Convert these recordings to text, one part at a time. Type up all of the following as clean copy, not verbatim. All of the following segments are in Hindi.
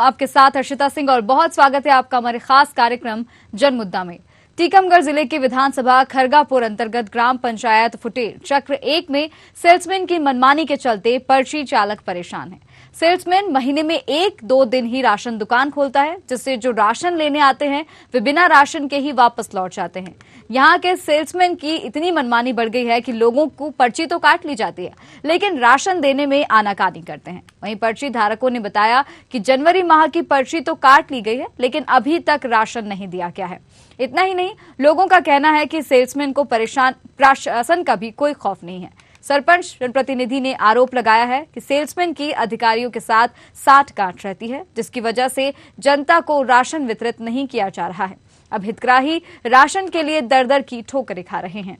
आपके साथ हर्षिता सिंह और बहुत स्वागत है आपका हमारे खास कार्यक्रम जन मुद्दा में। टीकमगढ़ जिले के विधानसभा खरगापुर अंतर्गत ग्राम पंचायत फुटेर चक्र 1 में सेल्समैन की मनमानी के चलते पर्ची चालक परेशान है। सेल्समैन महीने में 1-2 दिन ही राशन दुकान खोलता है, जिससे जो राशन लेने आते हैं वे बिना राशन के ही वापस लौट जाते हैं। यहाँ के सेल्समैन की इतनी मनमानी बढ़ गई है कि लोगों को पर्ची तो काट ली जाती है, लेकिन राशन देने में आनाकानी करते हैं। वहीं पर्ची धारकों ने बताया कि जनवरी माह की पर्ची तो काट ली गई है, लेकिन अभी तक राशन नहीं दिया गया है। इतना ही नहीं, लोगों का कहना है कि सेल्समैन को प्रशासन का भी कोई खौफ नहीं है। सरपंच जनप्रतिनिधि ने आरोप लगाया है कि सेल्समैन की अधिकारियों के साथ साठ-गांठ रहती है, जिसकी वजह से जनता को राशन वितरित नहीं किया जा रहा है। अब हितग्राही राशन के लिए दर-दर की ठोकरें खा रहे हैं।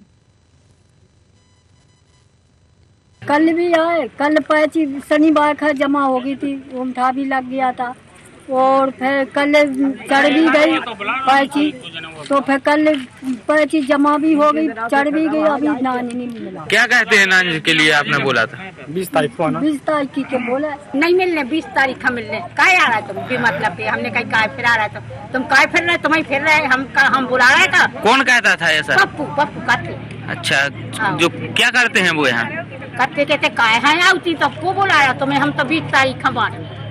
कल भी आए, कल पर्ची शनिवार का जमा हो गई थी, उमठा भी लग गया था और फिर कल चढ़ भी गई पर्ची, तो फिर कल पर्ची जमा भी हो गई, चढ़ भी गई, अभी नान नहीं मिला। क्या कहते हैं नान के लिए आपने बोला था? 20 तारीख को आना। 20 तारीख की के बोला नहीं मिलने, 20 तारीख का मिलने। काय आ रहा है तुम भी मतलब पे? हमने कहीं काय फिर आ रहा है, तुम काय फिर रहे, तुम ही फिर रहे, हम बुला रहे था। कौन कहता था ऐसा? पप्पू कहते। अच्छा, जो क्या करते हैं वो यहाँ? कहते काय है आती तो को बुला रहा तुम्हें? हम तो 20 तारीख का बांट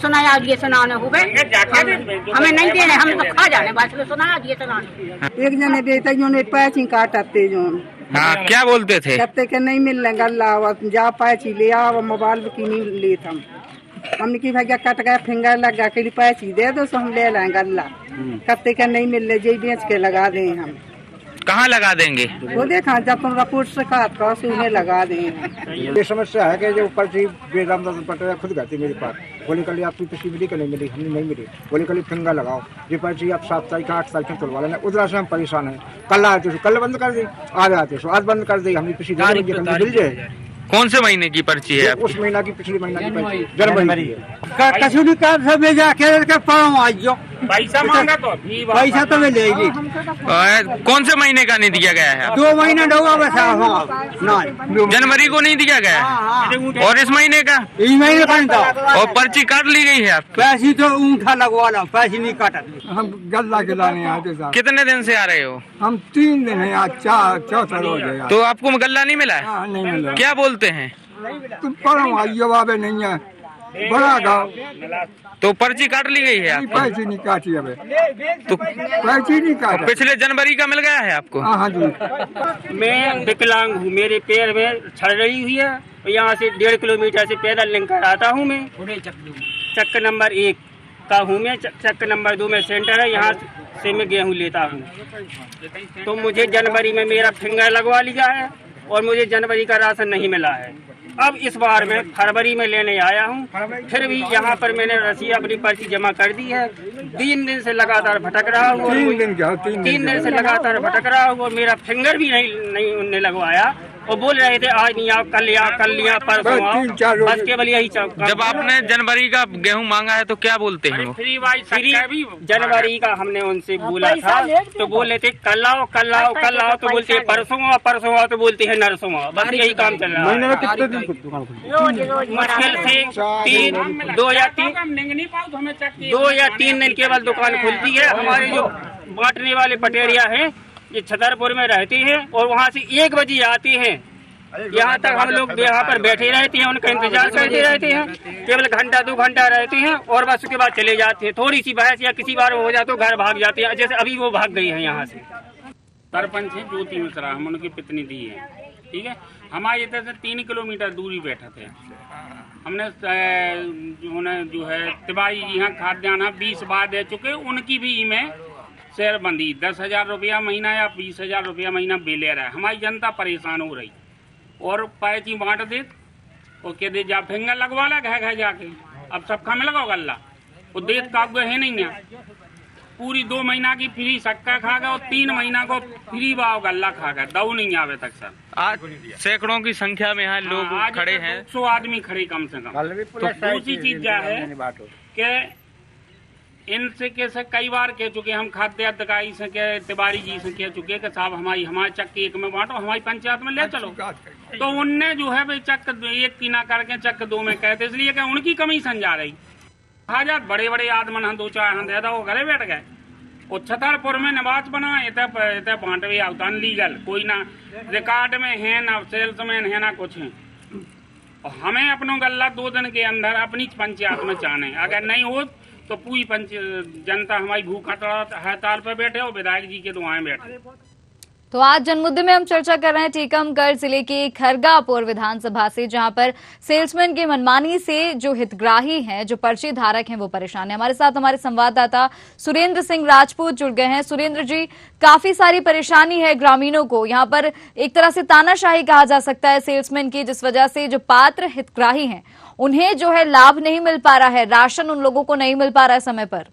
सुना ये सुनाने हुए, हमें नहीं दे रहे, हम तो खा जाने बात सुना ये सुनाने। एक जने देते जो पर्ची काटते जो। हाँ, क्या बोलते थे? कहते के नहीं मिल रहे गल्ला, जा पर्ची ले आओ, मोबाइल की नहीं लेते हमने की भैया कट गया, फिंगर लग गया, के लिए पर्ची दे दो, सो हम ले लें गल्ला। कहते के नहीं मिल रहे, जे बेच के लगा दें हम। कहाँ लगा देंगे? वो देखा जब तुम रिपोर्ट से कहा उन्हें लगा दें। ये समस्या है कि जो पर्ची बेरामदास पटेल खुद कहती मेरे पास, बोली कल आपकी पिछली मिली कि नहीं मिली, हमने नहीं मिली, बोली कल फिंगर लगाओ, ये पर्ची आप 7 तारीख 8 तारीख में खुलवा लेना। उधर से हम परेशान है, कल आते कल बंद कर दी, आज आते आज बंद कर दी, हमने पिछली मिल जाए। कौन से महीने की पर्ची है? उस महीना की, पिछली महीना की पर्ची जनवरी कसूरी काम से भेजा के पाऊँ आज जो पैसा मांगा तो पैसा तो मैं लेगी। कौन से महीने का नहीं दिया गया है? 2 महीना होगा बस। जनवरी को नहीं दिया गया है, और इस महीने का? इस महीने का नहीं था। और पर्ची काट ली गई है आपकी? पैसे तो ऊँठा लगवा लो, पैसे नहीं काटा। हम गल्ला के लाने आते साहब। कितने दिन से आ रहे हो? हम 3 दिन है, आज चौथा रोज है। तो आपको गल्ला नहीं मिला है? नहीं मिला। क्या बोलते हैं? तुम पढ़ो जवाब नहीं है, बड़ा गाँव तो पर्ची काट ली गई है? पैसे नहीं काटी अबे, तो पैसे नहीं काटा। पिछले जनवरी का मिल गया है आपको? हाँ जी। मैं विकलांग हूँ, मेरे पैर में छड़ रही हुई है, यहाँ से 1.5 किलोमीटर से पैदल लेकर आता हूँ मैं। चक्कर नंबर 1 का हूँ मैं, चक्कर नंबर 2 में सेंटर है, यहाँ से मैं गेहूँ लेता हूँ। तो मुझे जनवरी में मेरा फिंगर लगवा लिया है और मुझे जनवरी का राशन नहीं मिला है। अब इस बार मैं फरवरी में लेने आया हूँ, फिर भी यहाँ पर मैंने रसीद अपनी पर्ची जमा कर दी है। 3 दिन से लगातार भटक रहा हूँ, 3 दिन से लगातार भटक रहा हूँ और मेरा फिंगर भी नहीं उनने लगवाया। और बोल रहे थे आज नहीं आओ, कल लिया परसों आओ, बस केवल यही। जब आपने जनवरी का गेहूं मांगा है तो क्या बोलते हैं वो? फ्री जनवरी का हमने उनसे बोला था, तो बोले थे कल आओ, तो बोलते हैं परसों आओ, तो बोलते हैं नरसों आओ। बस यही काम चल रहा है। मुश्किल से 2 या 3 दिन केवल दुकान खुलती है। हमारे जो बांटने वाले पटेरिया हैं, ये छतरपुर में रहते हैं और वहाँ से 1 बजे आते हैं। यहाँ तक हम लोग यहाँ पर बैठे रहते हैं, उनका इंतजार करते रहते हैं, केवल 1-2 घंटा रहते हैं और बस उसके बाद चले जाते हैं। थोड़ी सी बहस या किसी बार हो जाए तो घर भाग जाते हैं, जैसे अभी वो भाग गई है यहाँ से। सरपंच है ज्योति मिश्रा, हम उनकी प्रतिनिधि है, ठीक है। हमारे इधर से 3 किलोमीटर दूरी बैठा थे। हमने जो है तिवारी यहाँ खाद्यान्न 20 बार दे चुके, उनकी भी में शेयरबंदी 10,000 रुपया महीना या 20,000 रुपया महीना बेले रहा है। हमारी जनता परेशान हो रही और पर्ची बांट दे और कह दे जा फिंगर लगवा ला घर जाके। अब सब खा में लगाओ गल्ला, वो देख का है नहीं है। पूरी 2 महीना की फ्री सक्का खा गया और 3 महीना को फ्री बाव गल्ला खा गया, दऊ नहीं आवे तक सर। आज सैकड़ों की संख्या में यहाँ लोग खड़े हैं, 100 आदमी खड़े कम से कम। तो दूसरी चीज क्या है कि इनसे कैसे कई बार कह चुके, हम खाद्य अधिकारी से कह, तिवारी जी से कह चुके कि साहब हमारे चक्के 1 में बांटो, हमारी पंचायत में ले चलो। तो उनने जो है भाई चक्क 1 की ना करके चक्क 2 में कहते, इसलिए कि उनकी कमीशन जा रही। आज बड़े बड़े आदमन हैं 2-4 हैं दे दो वो घरे बैठ गए। और छतरपुर में निवास बना इतने बांटवे अवदान लीगल कोई ना रिकॉर्ड में है ना सेल्समैन है ना कुछ है। और हमें अपनों गल्ला 2 दिन के अंदर अपनी पंचायत में चाहने, अगर नहीं हो तो पूरी जनता हमारी भूख हड़ताल पर बैठे और विधायक जी के दुआएं बैठे। तो आज जनमुद्दे में हम चर्चा कर रहे हैं टीकमगढ़ जिले के खरगापुर विधानसभा से, जहां पर सेल्समैन की मनमानी से जो हितग्राही हैं, जो पर्ची धारक हैं, वो परेशान हैं। हमारे साथ हमारे संवाददाता सुरेंद्र सिंह राजपूत जुड़ गए हैं। सुरेंद्र जी, काफी सारी परेशानी है ग्रामीणों को, यहाँ पर एक तरह से तानाशाही कहा जा सकता है सेल्समैन की, जिस वजह से जो पात्र हितग्राही हैं उन्हें जो है लाभ नहीं मिल पा रहा है, राशन उन लोगों को नहीं मिल पा रहा है समय पर।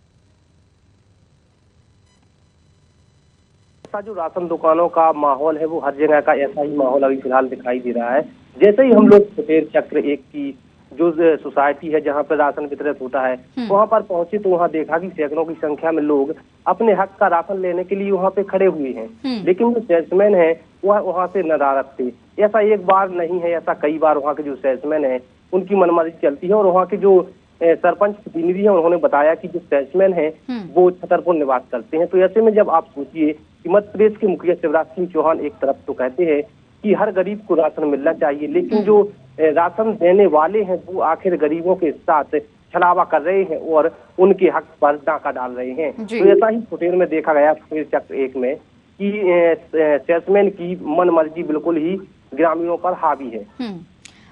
जो राशन दुकानों का माहौल है वो हर जगह का ऐसा ही माहौल अभी फिलहाल दिखाई दे रहा है। जैसे ही हम लोग फुटेर चक्र 1 की जो सोसाइटी है जहाँ पर राशन वितरित होता है वहाँ पर पहुंचे तो वहाँ देखा कि सैकड़ों की संख्या में लोग अपने हक का राशन लेने के लिए वहाँ पे खड़े हुए हैं, लेकिन जो सेल्समैन है वह वहाँ से नदारद थे। ऐसा एक बार नहीं है, ऐसा कई बार वहाँ के जो सेल्समैन है उनकी मनमानी चलती है। और वहाँ के जो सरपंच प्रतिनिधि है उन्होंने बताया कि जो सेल्समैन है वो छतरपुर निवास करते हैं। तो ऐसे में जब आप सोचिए कि मध्य प्रदेश के मुखिया शिवराज सिंह चौहान एक तरफ तो कहते हैं कि हर गरीब को राशन मिलना चाहिए, लेकिन जो राशन देने वाले हैं वो आखिर गरीबों के साथ छलावा कर रहे हैं और उनके हक पर डाका डाल रहे हैं। तो ऐसा ही फुटेर में देखा गया फुटेर चक्र 1 में कि सेल्समैन की मनमर्जी बिल्कुल ही ग्रामीणों पर हावी है।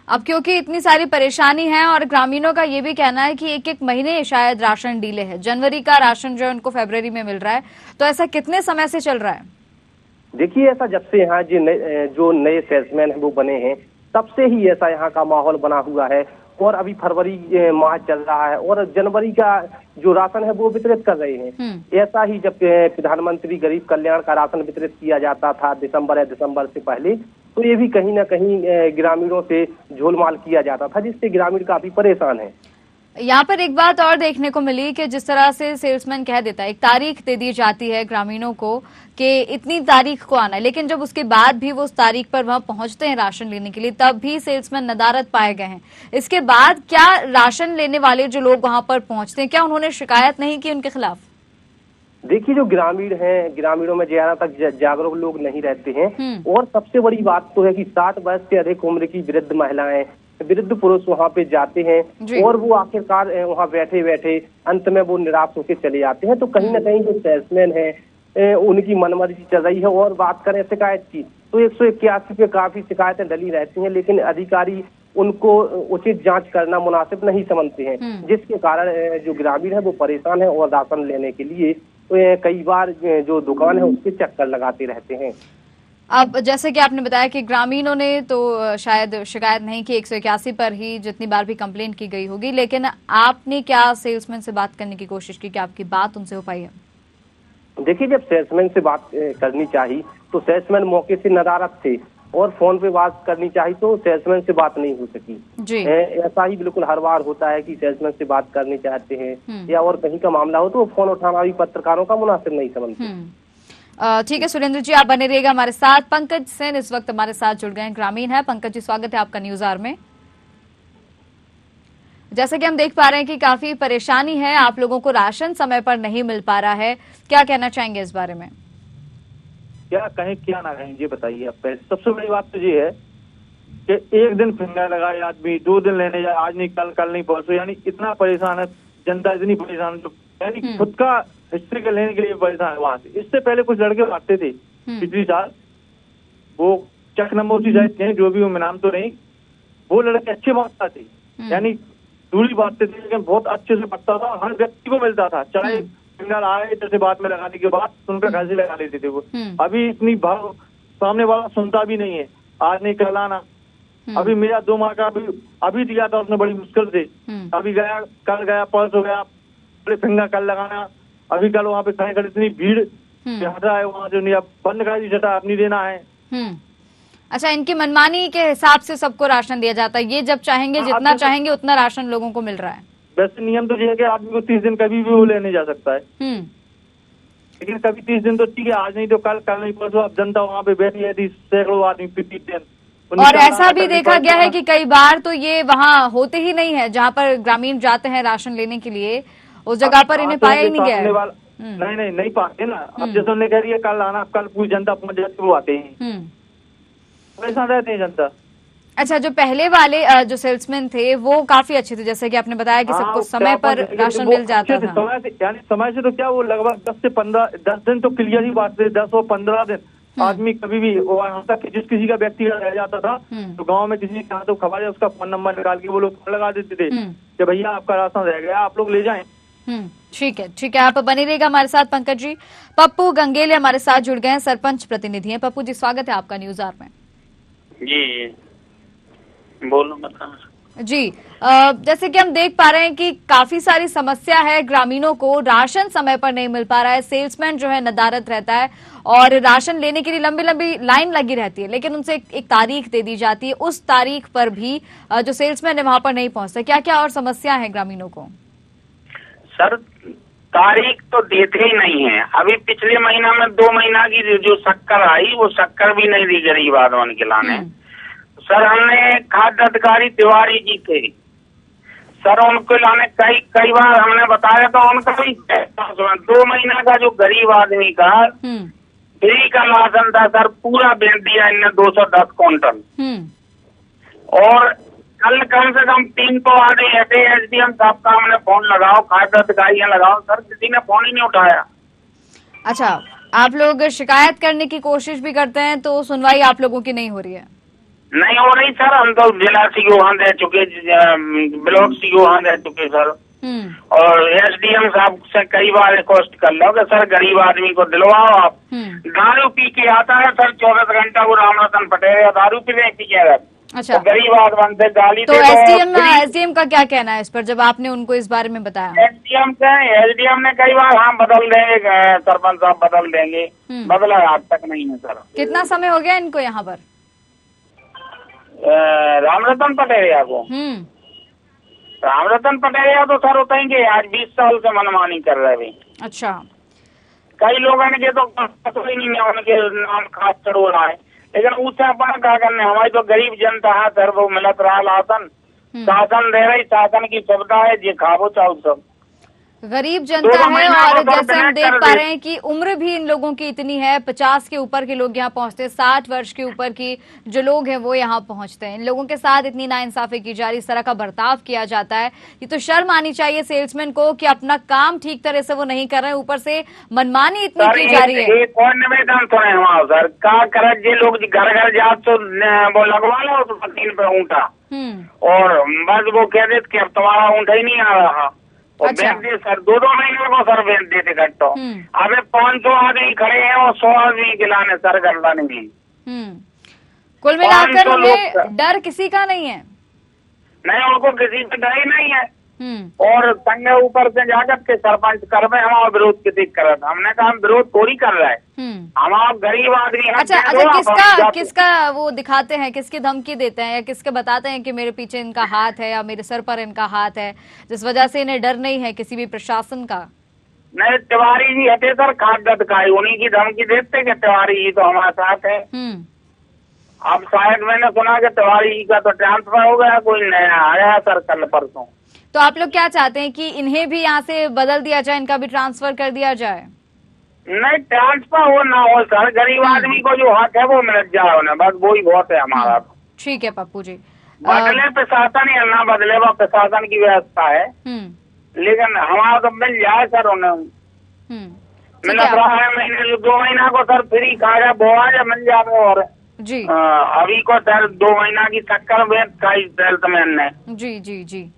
अब क्योंकि इतनी सारी परेशानी है और ग्रामीणों का ये भी कहना है कि 1-1 महीने शायद राशन डीले है, जनवरी का राशन जो है उनको फरवरी में मिल रहा है, तो ऐसा कितने समय से चल रहा है? देखिए, ऐसा जब से यहाँ जो नए सेल्समैन है वो बने हैं तब से ही ऐसा यहाँ का माहौल बना हुआ है। और अभी फरवरी माह चल रहा है और जनवरी का जो राशन है वो वितरित कर रहे हैं। ऐसा ही जब प्रधानमंत्री गरीब कल्याण का राशन वितरित किया जाता था दिसंबर से पहले, तो ये भी कहीं ना कहीं ग्रामीणों से झोलमाल किया जाता था, जिससे ग्रामीण काफी परेशान है। यहाँ पर एक बात और देखने को मिली कि जिस तरह से सेल्समैन कह देता है, एक तारीख दे दी जाती है ग्रामीणों को कि इतनी तारीख को आना है, लेकिन जब उसके बाद भी वो उस तारीख पर वहां पहुंचते हैं राशन लेने के लिए, तब भी सेल्समैन नदारद पाए गए हैं। इसके बाद क्या राशन लेने वाले जो लोग वहां पर पहुंचते हैं, क्या उन्होंने शिकायत नहीं की उनके खिलाफ? देखिए, जो ग्रामीण हैं, ग्रामीणों में ज्यादा तक जागरूक लोग नहीं रहते हैं। और सबसे बड़ी बात तो है कि 60 वर्ष से अधिक उम्र की वृद्ध महिलाएं, वृद्ध पुरुष वहाँ पे जाते हैं और वो आखिरकार वहाँ बैठे बैठे अंत में वो निराश होकर चले जाते हैं। तो कहीं ना कहीं जो सेल्समैन है उनकी मनमर्जी चल रही है। और बात करें शिकायत की तो 181 पे काफी शिकायतें डली रहती हैं, लेकिन अधिकारी उनको उचित जांच करना मुनासिब नहीं समझते हैं, जिसके कारण जो ग्रामीण है वो परेशान है और राशन लेने के लिए कई बार जो दुकान है उसके चक्कर लगाते रहते हैं। अब जैसे कि आपने बताया कि ग्रामीणों ने तो शायद शिकायत नहीं की, 181 पर ही जितनी बार भी कंप्लेन की गई होगी, लेकिन आपने क्या सेल्समैन से बात करने की कोशिश की कि आपकी बात उनसे हो पाई है? देखिए, जब सेल्समैन से बात करनी चाहिए तो सेल्समैन मौके से नदारद थे और फोन पे बात करनी चाहिए तो सेल्समैन से बात नहीं हो सकी। ऐसा ही बिल्कुल हर बार होता है कि सेल्समैन से बात करनी चाहते हैं या और कहीं का मामला हो तो फोन उठाना भी पत्रकारों का मुनासिब नहीं समझते। ठीक है सुरेंद्र जी, आप बने रहिएगा हमारे साथ। पंकज सेन इस वक्त हमारे साथ जुड़ गए, ग्रामीण है। पंकज जी, स्वागत है आपका न्यूज आवर में। जैसे कि हम देख पा रहे हैं कि काफी परेशानी है, आप लोगों को राशन समय पर नहीं मिल पा रहा है, क्या कहना चाहेंगे इस बारे में? क्या कहें क्या ना कहें, ये बताइए आप। पहले सबसे बड़ी बात तो ये है कि एक दिन फिंगर लगाए आदमी, 2 दिन लेने जाए, आज नहीं कल नहीं परसों, यानी इतना परेशान है जनता, इतनी परेशान है, यानी खुद का हिस्ट्री का लेने के लिए परेशान है वहां से। इससे पहले कुछ लड़के बांटते थे पिछली साल, वो चक नंबर उसी जाए थे, जो भी वो नाम तो नहीं, वो लड़के अच्छे बांटता थे, यानी दूरी बांटते थे, लेकिन बहुत अच्छे से बांटता था, हर व्यक्ति को मिलता था, चाहे फिंगर आए जैसे बात में लगाने के बाद सुनकर घासी लगा लेते थे वो। अभी इतनी भाव सामने वाला सुनता भी नहीं है, आज नहीं कल आना। अभी मेरा 2 माह का अभी दिया था उसने बड़ी मुश्किल से, अभी गया, कल गया, परसों गया, फिंगर कल लगाना, अभी कल वहाँ पे खड़े इतनी भीड़ हटा है वहाँ, जो नहीं अब बंद कर दी जटा अपनी देना है। अच्छा, इनकी मनमानी के हिसाब से सबको राशन दिया जाता है, ये जब चाहेंगे जितना चाहेंगे उतना राशन लोगों को मिल रहा है। वैसे नियम तो ये है कि आदमी को 30 दिन कभी भी वो लेने जा सकता है, लेकिन कभी 30 दिन तो ठीक है, आज नहीं तो कल नहीं परसों। अब जनता वहाँ पे बैठी है, सैकड़ों आदमी पीते और ऐसा भी देखा गया है कि कई बार तो ये वहाँ होते ही नहीं है, जहाँ पर ग्रामीण जाते हैं राशन लेने के लिए, उस जगह पर इन्हें पाया ही नहीं गया है। नहीं पाते ना। अब जैसे उन्होंने कह रही है कल आना, कल पूरी जनता पहुंच जाती, वो आते हैं, परेशान रहते हैं जनता। अच्छा, जो पहले वाले जो सेल्समैन थे वो काफी अच्छे थे, जैसे कि आपने बताया कि सबको समय पर राशन मिल जाता था। समय से तो क्या, वो लगभग 10 से 15 10 दिन तो क्लियर ही बात है, 10 और 15 दिन आदमी कभी भी वहाँ तक जिस किसी का व्यक्ति रह जाता था तो गांव में किसी का तो खबर है, उसका फोन नंबर निकाल के वो लोग लगा देते थे कि भैया आपका राशन रह गया, आप लोग ले जाएं। ठीक है, आप बने रहिएगा हमारे साथ पंकज जी। पप्पू गंगेले हमारे साथ जुड़ गए हैं, सरपंच प्रतिनिधि हैं। पप्पू जी, स्वागत है आपका न्यूज आवर में। जी बोलो, बता जी। जैसे कि हम देख पा रहे हैं कि काफी सारी समस्या है, ग्रामीणों को राशन समय पर नहीं मिल पा रहा है, सेल्समैन जो है नदारद रहता है और राशन लेने के लिए लंबी लंबी लाइन लगी रहती है, लेकिन उनसे एक तारीख दे दी जाती है, उस तारीख पर भी जो सेल्समैन है वहां पर नहीं पहुंचता। क्या क्या और समस्या है ग्रामीणों को? सर, तारीख तो देते ही नहीं है। अभी पिछले महीना में 2 महीना की जो शक्कर आई, वो शक्कर भी नहीं दी गरीब आदमी के लाने। सर, हमने खाद्य अधिकारी तिवारी जी के सर उनको लाने कई बार हमने बताया, तो उनका भी 2 महीना का जो गरीब आदमी का फ्री का राशन था सर, पूरा बेच दिया इनने 210 क्विंटल। और कल कम से कम 3 तो आधे ऐसे एसडीएम साहब का हमने फोन लगाओ, खाद्य अधिकारियां लगाओ, सर किसी ने फोन ही नहीं उठाया। अच्छा, आप लोग शिकायत करने की कोशिश भी करते हैं तो सुनवाई आप लोगों की नहीं हो रही है? नहीं हो रही सर, हम तो जिला सीओ वहाँ दे चुके, ब्लॉक सीओ वहाँ दे चुके सर, और एसडीएम साहब से कई बार रिक्वेस्ट कर लो कि सर गरीब आदमी को दिलवाओ आप। दारू पी के आता है सर, 24 घंटा वो राम रतन पटेल दारू पी के। अच्छा, तो गरीब आदमी से गाली। तो एसडीएम का क्या कहना है इस पर, जब आपने उनको इस बारे में बताया? एसडीएम ने कई बार हाँ बदल देंगे, सरपंच साहब बदल देंगे, बदला आज तक नहीं है सर। कितना समय हो गया इनको यहाँ पर? राम रतन पटेरिया को राम रतन पटेरिया तो सर उतरेंगे, आज 20 साल से मनमानी कर रहे हैं। अच्छा, कई लोगों ने तो ही नहीं है, उनके नाम खास चढ़ो रहा है, लेकिन उससे अपना क्या करने, हमारी तो गरीब जनता है सर, वो मिलत रहा शासन, शासन दे रही, शासन की सुविधा है, ये खाबो चाहो सब गरीब जनता है। और जैसे हम देख पा रहे हैं कि उम्र भी इन लोगों की इतनी है, 50 के ऊपर के लोग यहाँ पहुंचते हैं, 60 वर्ष के ऊपर की जो लोग हैं वो यहाँ पहुंचते हैं। इन लोगों के साथ इतनी नाइंसाफी की जा रही, इस तरह का बर्ताव किया जाता है, ये तो शर्म आनी चाहिए सेल्समैन को कि अपना काम ठीक तरह से वो नहीं कर रहे हैं, ऊपर से मनमानी इतनी की जा रही है। एक और निवेदन सुने हमारा सर, क्या करे जे लोग घर घर जा तो वो लगवा लो तो मशीन पे ऊँटा, और बस वो कह देते कि अब तुम्हारा ऊँटा ही नहीं आ रहा। अच्छा। सर 2 महीने को सर बेच देते घट्टो, अबे 500 आदमी खड़े हैं और 100 आदमी गिलाने सर गल्ला नहीं। कुल मिलाकर ये डर किसी का नहीं है? नहीं, उनको किसी से डर ही नहीं है। और संघ ऊपर से जाकर के सरपंच कर में हमारा विरोध किसी कर, हमने कहा हम विरोध थोड़ी कर रहे हैं, हम आप गरीब आदमी। अच्छा, किसका वो दिखाते हैं, किसकी धमकी देते हैं या किसके बताते हैं कि मेरे पीछे इनका हाथ है या मेरे सर पर इनका हाथ है, जिस वजह से इन्हें डर नहीं है किसी भी प्रशासन का? नहीं, तिवारी जी हटे सर खाद्य अधिकारी, उन्हीं की धमकी देते कि तिवारी जी तो हमारे साथ है। अब शायद मैंने सुना कि तिवारी जी का तो ट्रांसफर हो गया, कोई नया आया सर कल परसों। तो आप लोग क्या चाहते हैं कि इन्हें भी यहाँ से बदल दिया जाए, इनका भी ट्रांसफर कर दिया जाए? नहीं, ट्रांसफर हो ना हो सर, गरीब आदमी को जो हक है वो मिल जाए उन्हें, बस वही बहुत है हमारा। ठीक है पप्पू जी, बदले प्रशासन या ना बदले वो प्रशासन की व्यवस्था है, लेकिन हमारा तो मिल जाए सर उन्हें। मिल रहा है महीने 2 महीना को सर फ्री खाया बोआ या मिल जाए। और जी अभी को सर 2 महीना की शक्कर बेच खाई सेल्समैन ने। जी जी जी,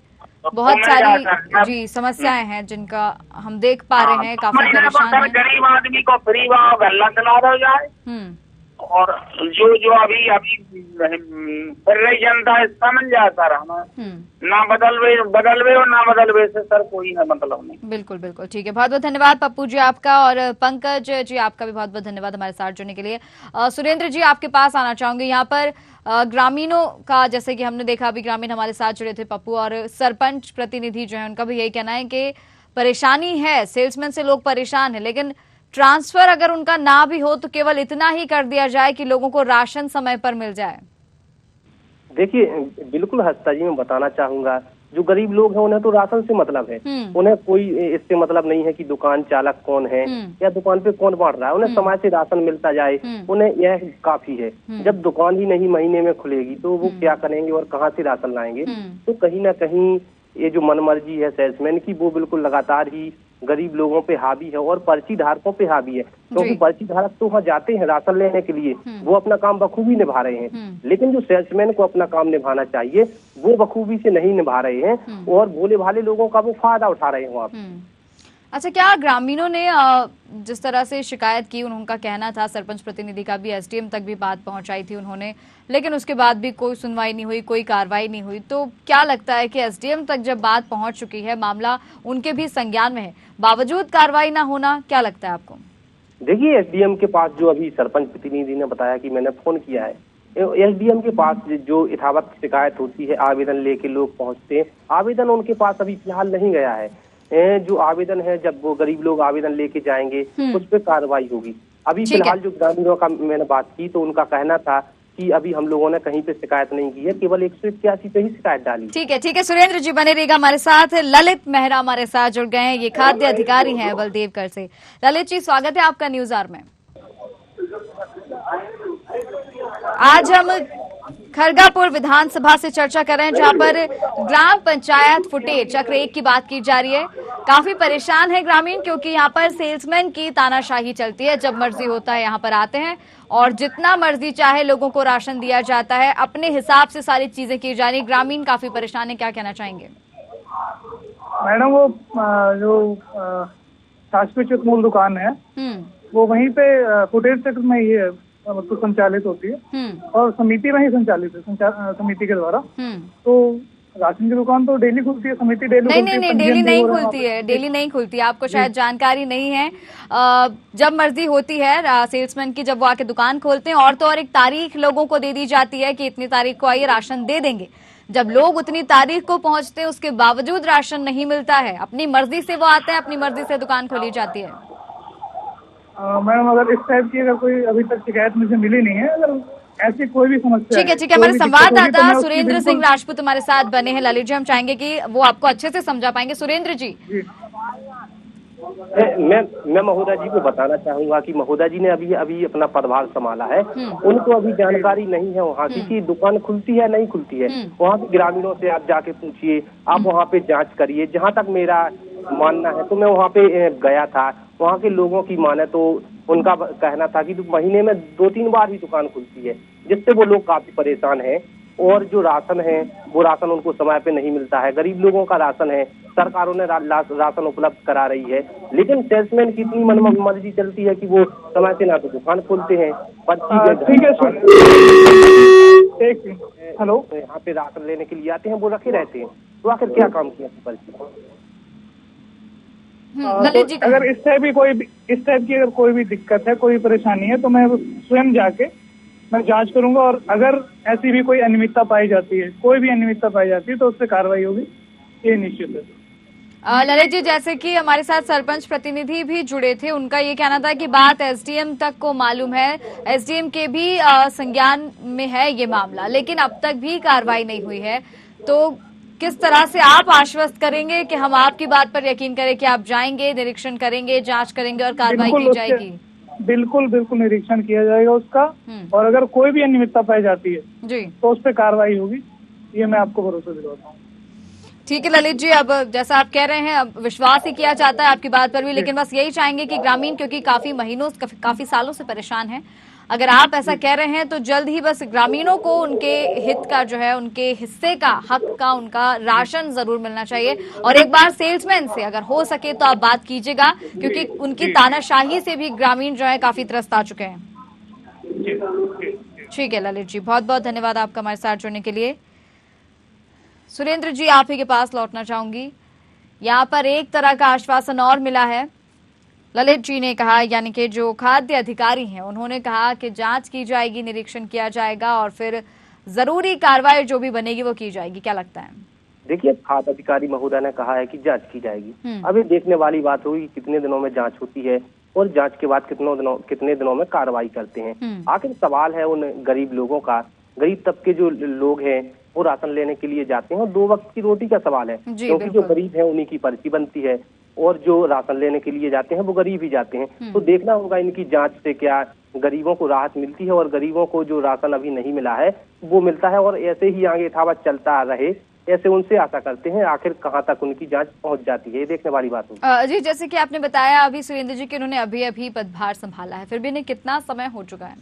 बहुत सारी जी समस्याएं हैं जिनका हम देख पा रहे हैं, काफी परेशान हैं। गरीब आदमी को फ्री गल्ला चला दो जाए, और जो अभी फिर रही जनता इसका मिल जाए सर हमें, ना बदलवे और ना बदलवे से सर कोई ना मतलब नहीं। बिल्कुल बिल्कुल, ठीक है, बहुत बहुत धन्यवाद पप्पू जी आपका, और पंकज जी आपका भी बहुत बहुत धन्यवाद हमारे साथ जुड़ने के लिए। सुरेंद्र जी आपके पास आना चाहूंगी। यहाँ पर ग्रामीणों का, जैसे कि हमने देखा अभी ग्रामीण हमारे साथ जुड़े थे पप्पू, और सरपंच प्रतिनिधि जो है उनका भी यही कहना है कि परेशानी है, सेल्समैन से लोग परेशान है, लेकिन ट्रांसफर अगर उनका ना भी हो तो केवल इतना ही कर दिया जाए कि लोगों को राशन समय पर मिल जाए। देखिए बिल्कुल हस्ता जी, मैं बताना चाहूंगा, जो गरीब लोग हैं उन्हें तो राशन से मतलब है, उन्हें कोई इससे मतलब नहीं है कि दुकान चालक कौन है या दुकान पे कौन बांट रहा है, उन्हें समय से राशन मिलता जाए, उन्हें यह काफी है। जब दुकान ही नहीं महीने में खुलेगी तो वो क्या करेंगे और कहाँ से राशन लाएंगे? तो कहीं ना कहीं ये जो मनमर्जी है सेल्समैन की, वो बिल्कुल लगातार ही गरीब लोगों पे हावी है और पर्ची धारकों पे हावी है, क्योंकि पर्ची धारक तो वहाँ जाते हैं राशन लेने के लिए, वो अपना काम बखूबी निभा रहे हैं, लेकिन जो सेल्समैन को अपना काम निभाना चाहिए वो बखूबी से नहीं निभा रहे हैं और भोले भाले लोगों का वो फायदा उठा रहे हैं वहाँ। अच्छा, क्या ग्रामीणों ने जिस तरह से शिकायत की, उनका कहना था, सरपंच प्रतिनिधि का भी एसडीएम तक भी बात पहुंचाई थी उन्होंने, लेकिन उसके बाद भी कोई सुनवाई नहीं हुई, कोई कार्रवाई नहीं हुई, तो क्या लगता है कि एसडीएम तक जब बात पहुंच चुकी है, मामला उनके भी संज्ञान में है, बावजूद कार्रवाई ना होना, क्या लगता है आपको? देखिए एसडीएम के पास जो अभी सरपंच प्रतिनिधि ने बताया कि मैंने फोन किया है, एसडीएम के पास जो यथावत शिकायत होती है, आवेदन लेके लोग पहुंचते हैं, आवेदन उनके पास अभी फिलहाल नहीं गया है। जो आवेदन है, जब वो गरीब लोग आवेदन लेके जाएंगे उस पर कार्रवाई होगी। अभी फिलहाल जो ग्रामीणों का मैंने बात की तो उनका कहना था कि अभी हम लोगों ने कहीं पे शिकायत नहीं की है, केवल 181 पे ही शिकायत डाली। ठीक है सुरेंद्र जी बने रहिएगा हमारे साथ। ललित मेहरा हमारे साथ जुड़ गए हैं, ये खाद्य अधिकारी हैं बलदेवगढ़ से। ललित जी, स्वागत है आपका न्यूज आवर में। आज हम खरगापुर विधानसभा से चर्चा कर रहे हैं, जहां पर ग्राम पंचायत फुटेर चक्र 1 की बात की जा रही है। काफी परेशान है ग्रामीण, क्योंकि यहाँ पर सेल्समैन की तानाशाही चलती है, जब मर्जी होता है यहाँ पर आते हैं और जितना मर्जी चाहे लोगों को राशन दिया जाता है, अपने हिसाब से सारी चीजें की जा रही। ग्रामीण काफी परेशान है, क्या कहना चाहेंगे? मैडम, वो जो शासकीय मूल दुकान है वो वहीं पे फुटेर चक्र में ही है, मतलब संचालित होती है और समिति में ही संचालित है, समिति के द्वारा। तो राशन की दुकान तो डेली खुलती है, समिति डेली नहीं डेली नहीं खुलती है, डेली नहीं खुलती है, आपको शायद जानकारी नहीं है। जब मर्जी होती है सेल्समैन की, जब वो आके दुकान खोलते हैं, और तो और एक तारीख लोगों को दे दी जाती है कि इतनी तारीख को आइए राशन दे देंगे। जब लोग उतनी तारीख को पहुंचते हैं, उसके बावजूद राशन नहीं मिलता है, अपनी मर्जी से वो आते हैं, अपनी मर्जी से दुकान खोली जाती है। मैडम, अगर इस टाइप की अगर कोई अभी तक शिकायत मुझे मिली नहीं है, अगर ऐसी कोई भी समस्या ठीक है, हमारे संवाददाता सुरेंद्र सिंह राजपूत हमारे साथ बने हैं। ललित जी, हम चाहेंगे कि वो आपको अच्छे से समझा पाएंगे। सुरेंद्र जी, मैं महोदय जी को बताना चाहूंगा कि महोदय जी ने अभी अपना पदभार संभाला है, उनको अभी जानकारी नहीं है वहाँ की कि दुकान खुलती है नहीं खुलती है। वहाँ के ग्रामीणों से आप जाके पूछिए, आप वहाँ पे जांच करिए। जहाँ तक मेरा मानना है, तो मैं वहाँ पे गया था, वहाँ के लोगों की माने तो उनका कहना था कि महीने में 2-3 बार ही दुकान खुलती है, जिससे वो लोग काफी परेशान हैं। और जो राशन है वो राशन उनको समय पे नहीं मिलता है। गरीब लोगों का राशन है, सरकारों ने राशन उपलब्ध करा रही है, लेकिन सेल्समैन की इतनी मनमर्जी चलती है कि वो समय से ना तो दुकान खोलते हैं, हेलो, यहाँ पे राशन लेने के लिए आते हैं, वो रखे रहते हैं, तो आखिर क्या काम किया पर्ची? तो अगर इस टाइप की अगर कोई भी दिक्कत है, कोई परेशानी है, तो मैं स्वयं जाके मैं जांच करूंगा, और अगर ऐसी भी कोई अनियमितता पाई जाती है, कोई भी अनियमितता पाई जाती है, तो उस पर कार्रवाई होगी, ये निश्चित है। ललित जी, जैसे कि हमारे साथ सरपंच प्रतिनिधि भी जुड़े थे, उनका ये कहना था कि बात एसडीएम तक को मालूम है, एसडीएम के भी संज्ञान में है ये मामला, लेकिन अब तक भी कार्रवाई नहीं हुई है। तो किस तरह से आप आश्वस्त करेंगे कि हम आपकी बात पर यकीन करें कि आप जाएंगे, निरीक्षण करेंगे, जांच करेंगे और कार्रवाई की जाएगी? बिल्कुल निरीक्षण किया जाएगा उसका, और अगर कोई भी अनियमितता पाई जाती है जी तो उस पर कार्रवाई होगी, ये मैं आपको भरोसा दिलाता हूँ। ठीक है ललित जी, अब जैसा आप कह रहे हैं, अब विश्वास ही किया जाता है आपकी बात पर भी, लेकिन बस यही चाहेंगे कि ग्रामीण, क्योंकि काफी सालों से परेशान हैं, अगर आप ऐसा कह रहे हैं तो जल्द ही बस ग्रामीणों को उनके हित का जो है, उनके हिस्से का, हक का, उनका राशन जरूर मिलना चाहिए। और एक बार सेल्समैन से अगर हो सके तो आप बात कीजिएगा, क्योंकि उनकी तानाशाही से भी ग्रामीण जो है काफी त्रस्त आ चुके हैं। ठीक है ललित जी, बहुत बहुत धन्यवाद आपका हमारे साथ जुड़ने के लिए। सुरेंद्र जी, आप ही के पास लौटना चाहूंगी। यहाँ पर एक तरह का आश्वासन और मिला है, ललित जी ने कहा, यानी कि जो खाद्य अधिकारी हैं, उन्होंने कहा कि जांच की जाएगी, निरीक्षण किया जाएगा और फिर जरूरी कार्रवाई जो भी बनेगी वो की जाएगी। क्या लगता है? देखिए, खाद्य अधिकारी महोदय ने कहा है कि जांच की जाएगी। अभी देखने वाली बात होगी कितने दिनों में जांच होती है और जांच के बाद कितने दिनों में कार्रवाई करते हैं। आखिर सवाल है उन गरीब लोगों का गरीब तबके जो लोग हैं वो राशन लेने के लिए जाते हैं और 2 वक्त की रोटी का सवाल है, क्योंकि जो गरीब है उन्हीं की पर्ची बनती है और जो राशन लेने के लिए जाते हैं वो गरीब ही जाते हैं। तो देखना होगा इनकी जांच से क्या गरीबों को राहत मिलती है और गरीबों को जो राशन अभी नहीं मिला है वो मिलता है, और ऐसे ही आगे यथावत चलता रहे, ऐसे उनसे आशा करते हैं आखिर कहां तक उनकी जांच पहुंच जाती है, ये देखने वाली बात होगी। जी, जैसे कि आपने बताया अभी सुरेंद्र जी कि उन्होंने अभी पदभार संभाला है, फिर भी इन्हें कितना समय हो चुका है?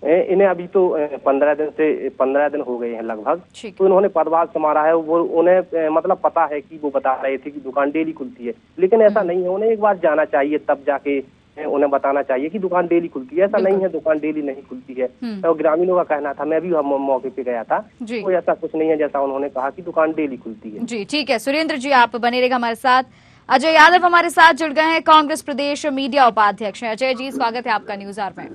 इन्हें अभी तो 15 दिन हो गए हैं लगभग। तो इन्होंने पदभार संभाला है, वो उन्हें मतलब पता है कि वो बता रहे थे कि दुकान डेली खुलती है, लेकिन ऐसा नहीं है। उन्हें एक बार जाना चाहिए, तब जाके उन्हें बताना चाहिए कि दुकान डेली खुलती है। ऐसा नहीं है दुकान डेली नहीं खुलती है। तो ग्रामीणों का कहना था, मैं भी मौके पे गया था, तो ऐसा कुछ नहीं है जैसा उन्होंने कहा कि दुकान डेली खुलती है। जी ठीक है सुरेंद्र जी, आप बने रहेगा हमारे साथ। अजय यादव हमारे साथ जुड़ गए हैं, कांग्रेस प्रदेश मीडिया उपाध्यक्ष हैं। अजय जी, स्वागत है आपका न्यूज आवर में।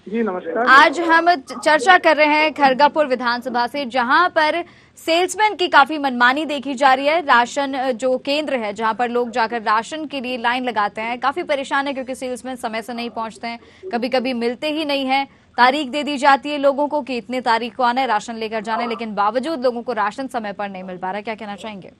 जी नमस्कार। आज हम चर्चा कर रहे हैं खरगापुर विधानसभा से, जहां पर सेल्समैन की काफी मनमानी देखी जा रही है। राशन जो केंद्र है जहां पर लोग जाकर राशन के लिए लाइन लगाते हैं, काफी परेशान है क्योंकि सेल्समैन समय से नहीं पहुंचते हैं, कभी कभी मिलते ही नहीं है। तारीख दे दी जाती है लोगों को कि इतने तारीख को आना है, राशन लेकर जाना है, लेकिन बावजूद लोगों को राशन समय पर नहीं मिल पा रहा है। क्या कहना चाहेंगे?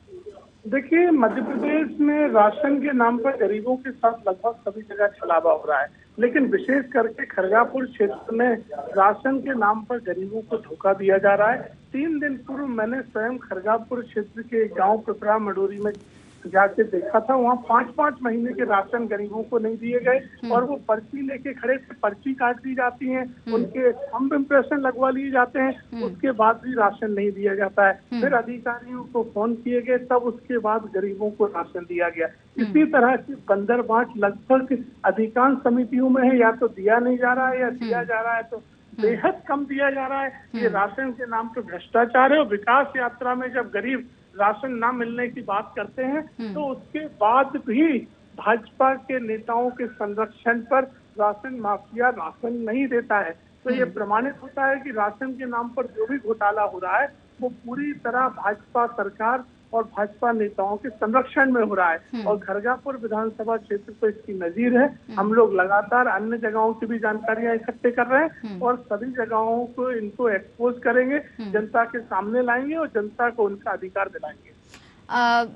देखिए, मध्य प्रदेश में राशन के नाम पर गरीबों के साथ लगभग सभी जगह छलावा हो रहा है, लेकिन विशेष करके खरगापुर क्षेत्र में राशन के नाम पर गरीबों को धोखा दिया जा रहा है। 3 दिन पूर्व मैंने स्वयं खरगापुर क्षेत्र के गांव पिपरा मडोरी में जाके देखा था। वहाँ 5-5 महीने के राशन गरीबों को नहीं दिए गए और वो पर्ची लेके खड़े थे, पर्ची काट दी जाती है, उनके थंब इम्प्रेशन लगवा लिए जाते हैं, उसके बाद भी राशन नहीं दिया जाता है। फिर अधिकारियों को फोन किए गए, तब उसके बाद गरीबों को राशन दिया गया। इसी तरह की बंदरबांट लगभग अधिकांश समितियों में है, या तो दिया नहीं जा रहा है या दिया जा रहा है तो बेहद कम दिया जा रहा है। ये राशन के नाम पर भ्रष्टाचार है। और विकास यात्रा में जब गरीब राशन ना मिलने की बात करते हैं तो उसके बाद भी भाजपा के नेताओं के संरक्षण पर राशन माफिया राशन नहीं देता है। तो ये प्रमाणित होता है कि राशन के नाम पर जो भी घोटाला हो रहा है वो पूरी तरह भाजपा सरकार और भाजपा नेताओं के संरक्षण में हो रहा है। और खरगापुर विधानसभा क्षेत्र तो इसकी नजीर है। हम लोग लगातार अन्य जगहों की भी जानकारियां इकट्ठे कर रहे हैं और सभी जगहों को इनको एक्सपोज करेंगे, जनता के सामने लाएंगे और जनता को उनका अधिकार दिलाएंगे।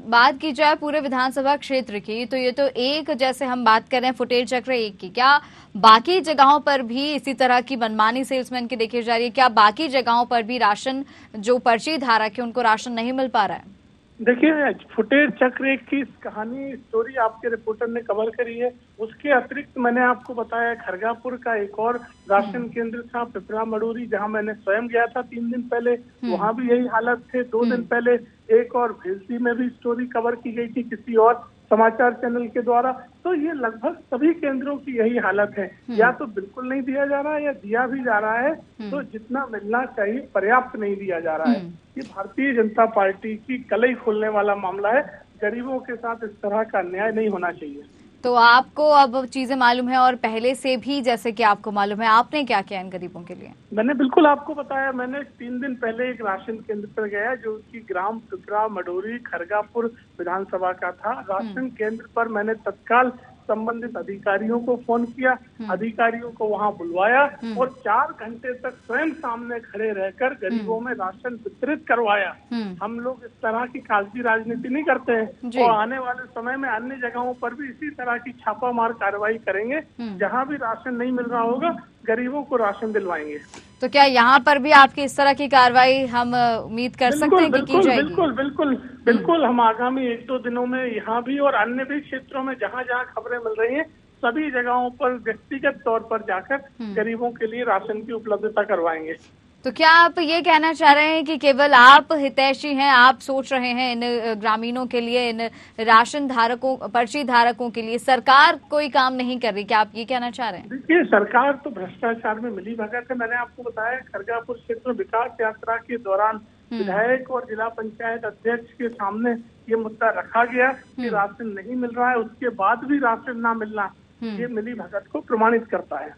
बात की जाए पूरे विधानसभा क्षेत्र की, तो ये तो एक, जैसे हम बात कर रहे हैं फुटेज चक्र 1 की, क्या बाकी जगहों पर भी इसी तरह की मनमानी सेल्समैन की देखी जा रही है? क्या बाकी जगहों पर भी राशन जो पर्ची धारक है उनको राशन नहीं मिल पा रहा है? देखिए, फुटेज चक्र 1 की कहानी स्टोरी आपके रिपोर्टर ने कवर करी है। उसके अतिरिक्त मैंने आपको बताया खरगापुर का एक और राशन केंद्र था पिपरा मडोरी, जहां मैंने स्वयं गया था 3 दिन पहले, वहां भी यही हालत थे। 2 दिन पहले एक और भेल्सी में भी स्टोरी कवर की गई थी किसी और समाचार चैनल के द्वारा। तो ये लगभग सभी केंद्रों की यही हालत है, या तो बिल्कुल नहीं दिया जा रहा है या दिया भी जा रहा है तो जितना मिलना चाहिए पर्याप्त नहीं दिया जा रहा है। ये भारतीय जनता पार्टी की कलई खोलने वाला मामला है। गरीबों के साथ इस तरह का अन्याय नहीं होना चाहिए। तो आपको अब चीजें मालूम है और पहले से भी, जैसे कि आपको मालूम है, आपने क्या किया इन गरीबों के लिए? मैंने बिल्कुल आपको बताया, मैंने 3 दिन पहले एक राशन केंद्र पर गया जो कि ग्राम पिपरा मडोरी खरगापुर विधानसभा का था। राशन केंद्र पर मैंने तत्काल संबंधित अधिकारियों को फोन किया, अधिकारियों को वहां बुलवाया और 4 घंटे तक स्वयं सामने खड़े रहकर गरीबों में राशन वितरित करवाया। हम लोग इस तरह की कागजी राजनीति नहीं करते हैं और आने वाले समय में अन्य जगहों पर भी इसी तरह की छापामार कार्रवाई करेंगे। जहां भी राशन नहीं मिल रहा होगा गरीबों को राशन दिलवाएंगे। तो क्या यहाँ पर भी आपकी इस तरह की कार्रवाई हम उम्मीद कर सकते हैं कि की जाएगी? बिल्कुल हम आगामी 1-2 दिनों में यहाँ भी और अन्य भी क्षेत्रों में जहाँ जहाँ खबरें मिल रही हैं सभी जगहों पर व्यक्तिगत तौर पर जाकर गरीबों के लिए राशन की उपलब्धता करवाएंगे। तो क्या आप ये कहना चाह रहे हैं कि केवल आप हितैषी हैं, आप सोच रहे हैं इन ग्रामीणों के लिए, इन राशन धारकों, पर्ची धारकों के लिए, सरकार कोई काम नहीं कर रही? क्या आप ये कहना चाह रहे हैं? देखिए, सरकार तो भ्रष्टाचार में मिली भगत है। मैंने आपको बताया खरगापुर क्षेत्र विकास यात्रा के दौरान विधायक और जिला पंचायत अध्यक्ष के सामने ये मुद्दा रखा गया कि राशन नहीं मिल रहा है, उसके बाद भी राशन ना मिलना ये मिली भगत को प्रमाणित करता है।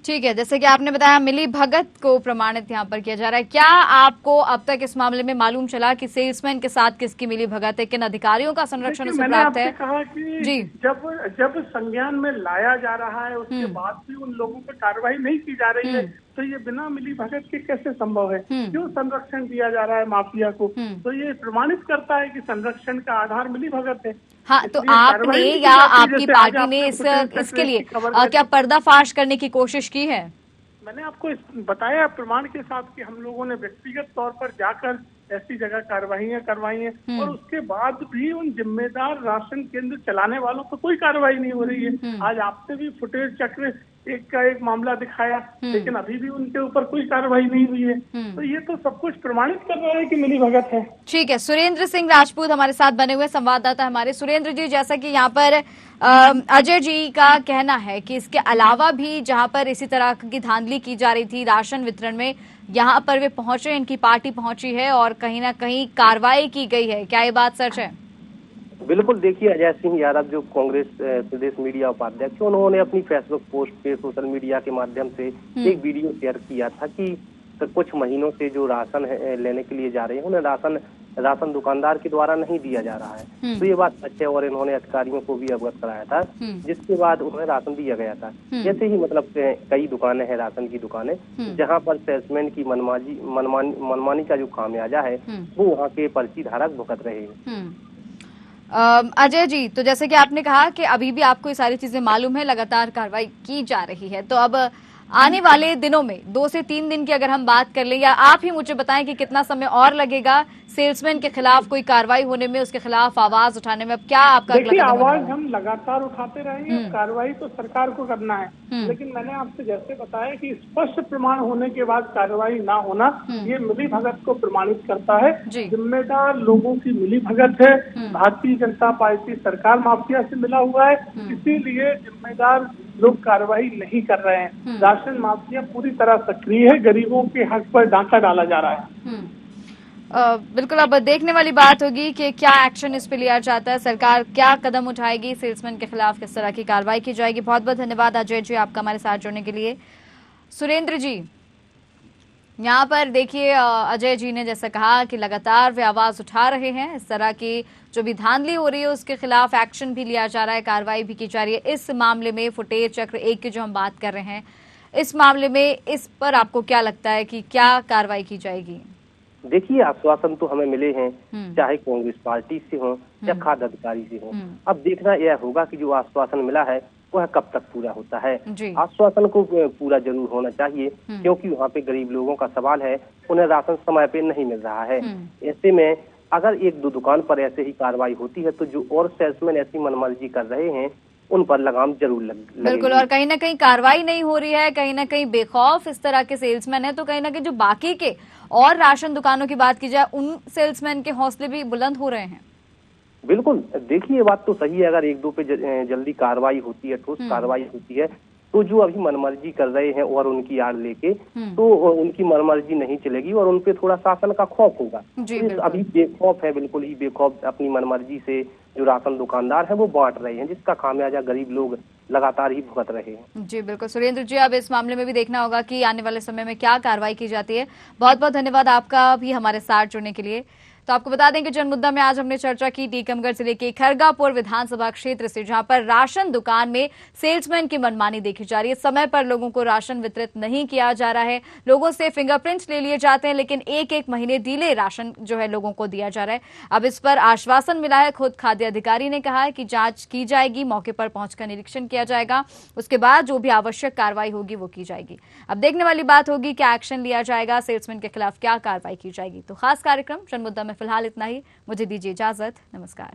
ठीक है, जैसे कि आपने बताया मिली भगत को प्रमाणित यहाँ पर किया जा रहा है। क्या आपको अब तक इस मामले में मालूम चला कि सेल्समैन के साथ किसकी मिली भगत है, किन अधिकारियों का संरक्षण उसे प्राप्त है? कहा कि जी जब संज्ञान में लाया जा रहा है उसके बाद भी उन लोगों पर कार्रवाई नहीं की जा रही है, तो ये बिना मिली भगत के कैसे संभव है? क्यों संरक्षण दिया जा रहा है माफिया को? तो ये प्रमाणित करता है कि संरक्षण का आधार मिली भगत है। हाँ, तो आपने या आपकी पार्टी ने इसके लिए क्या पर्दाफाश करने की कोशिश की है? मैंने आपको बताया प्रमाण के साथ कि हम लोगों ने व्यक्तिगत तौर पर जाकर ऐसी जगह कार्रवाइयां करवाई हैं और उसके बाद भी उन जिम्मेदार राशन केंद्र चलाने वालों पर कोई कार्रवाई नहीं हो रही है। आज आपने भी फुटेज चक्र एक का एक मामला दिखाया, लेकिन अभी भी उनके ऊपर कोई कार्रवाई नहीं हुई है। तो ये तो सब कुछ प्रमाणित कर रहा है कि मिली भगत है। ठीक है, सुरेंद्र सिंह राजपूत हमारे साथ बने हुए संवाददाता हमारे। सुरेंद्र जी, जैसा कि यहाँ पर अजय जी का कहना है कि इसके अलावा भी जहाँ पर इसी तरह की धांधली की जा रही थी राशन वितरण में, यहाँ पर वे पहुंचे, इनकी पार्टी पहुंची है और कहीं ना कहीं कार्रवाई की गई है, क्या ये बात सच है? बिल्कुल, देखिए अजय सिंह यादव जो कांग्रेस प्रदेश मीडिया उपाध्यक्ष, उन्होंने अपनी फेसबुक पोस्ट पे सोशल मीडिया के माध्यम से एक वीडियो शेयर किया था कि कुछ महीनों से जो राशन लेने के लिए जा रहे हैं उन्हें राशन दुकानदार के द्वारा नहीं दिया जा रहा है। तो ये बात सच है और इन्होंने अधिकारियों को भी अवगत कराया था, जिसके बाद उन्हें राशन दिया गया था। जैसे ही मतलब कई दुकानें हैं, राशन की दुकानें, जहां पर सेल्समैन की मनमानी का जो खामियाजा है वो वहाँ के पर्ची धारक भुगत रहे हैं। अजय जी, तो जैसे कि आपने कहा कि अभी भी आपको ये सारी चीजें मालूम है, लगातार कार्रवाई की जा रही है, तो अब आने वाले दिनों में 2 से 3 दिन की अगर हम बात कर लें, या आप ही मुझे बताएं कि कितना समय और लगेगा सेल्समैन के खिलाफ कोई कार्रवाई होने में, उसके खिलाफ आवाज उठाने में? अब क्या आपका देखिए, आवाज हम लगातार उठाते रहेंगे, कार्रवाई तो सरकार को करना है, लेकिन मैंने आपसे जैसे बताया कि स्पष्ट प्रमाण होने के बाद कार्रवाई ना होना ये मिली भगत को प्रमाणित करता है। जिम्मेदार लोगों की मिली भगत है। भारतीय जनता पार्टी सरकार माफिया से मिला हुआ है, इसीलिए जिम्मेदार लोग कार्रवाई नहीं कर रहे हैं। राशन माफिया पूरी तरह सक्रिय है, गरीबों के हक पर डांका डाला जा रहा है। बिल्कुल, अब देखने वाली बात होगी कि क्या एक्शन इस पे लिया जाता है, सरकार क्या कदम उठाएगी, सेल्समैन के खिलाफ किस तरह की कार्रवाई की जाएगी। बहुत बहुत धन्यवाद अजय जी आपका हमारे साथ जुड़ने के लिए। सुरेंद्र जी, यहाँ पर देखिए अजय जी ने जैसा कहा कि लगातार वे आवाज उठा रहे हैं, इस तरह की जो भी धांधली हो रही है उसके खिलाफ एक्शन भी लिया जा रहा है, कार्रवाई भी की जा रही है। इस मामले में फुटेज चक्र 1 की जो हम बात कर रहे हैं, इस मामले में इस पर आपको क्या लगता है कि क्या कार्रवाई की जाएगी? देखिए, आश्वासन तो हमें मिले हैं, चाहे कांग्रेस पार्टी से हो या खाद्य अधिकारी से हो। अब देखना यह होगा कि जो आश्वासन मिला है वह कब तक पूरा होता है। आश्वासन को पूरा जरूर होना चाहिए, क्योंकि वहाँ पे गरीब लोगों का सवाल है, उन्हें राशन समय पे नहीं मिल रहा है। ऐसे में अगर 1-2 दुकान पर ऐसे ही कार्रवाई होती है तो जो और सेल्समैन ऐसी मनमर्जी कर रहे हैं उन पर लगाम जरूर लगेगी। बिल्कुल, और कहीं ना कहीं कार्रवाई नहीं हो रही है, कहीं ना कहीं बेखौफ इस तरह के सेल्समैन है, तो कहीं ना कहीं जो बाकी के और राशन दुकानों की बात की जाए उन सेल्समैन के हौसले भी बुलंद हो रहे हैं। बिल्कुल, देखिए ये बात तो सही है, अगर 1-2 पे जल्दी कार्रवाई होती है, ठोस कार्रवाई होती है, तो जो अभी मनमर्जी कर रहे हैं और उनकी आड़ लेके, तो उनकी मनमर्जी नहीं चलेगी और उनपे थोड़ा शासन का खौफ होगा। तो अभी बेखौफ है, बिल्कुल ही बेखौफ अपनी मनमर्जी से जो राशन दुकानदार है वो बांट रहे हैं, जिसका खामियाजा गरीब लोग लगातार ही भुगत रहे हैं। जी बिल्कुल सुरेंद्र जी, अब इस मामले में भी देखना होगा कि आने वाले समय में क्या कार्रवाई की जाती है। बहुत बहुत धन्यवाद आपका भी हमारे साथ जुड़ने के लिए। तो आपको बता दें कि जनमुद्दा में आज हमने चर्चा की टीकमगढ़ जिले के खरगापुर विधानसभा क्षेत्र से, जहां पर राशन दुकान में सेल्समैन की मनमानी देखी जा रही है। समय पर लोगों को राशन वितरित नहीं किया जा रहा है, लोगों से फिंगरप्रिंट्स ले लिए जाते हैं, लेकिन 1-1 महीने डिले राशन जो है लोगों को दिया जा रहा है। अब इस पर आश्वासन मिला है, खुद खाद्य अधिकारी ने कहा है कि जांच की जाएगी, मौके पर पहुंचकर निरीक्षण किया जाएगा, उसके बाद जो भी आवश्यक कार्रवाई होगी वो की जाएगी। अब देखने वाली बात होगी क्या एक्शन लिया जाएगा, सेल्समैन के खिलाफ क्या कार्रवाई की जाएगी। तो खास कार्यक्रम जनमुद्दा में फिलहाल इतना ही, मुझे दीजिए इजाजत, नमस्कार।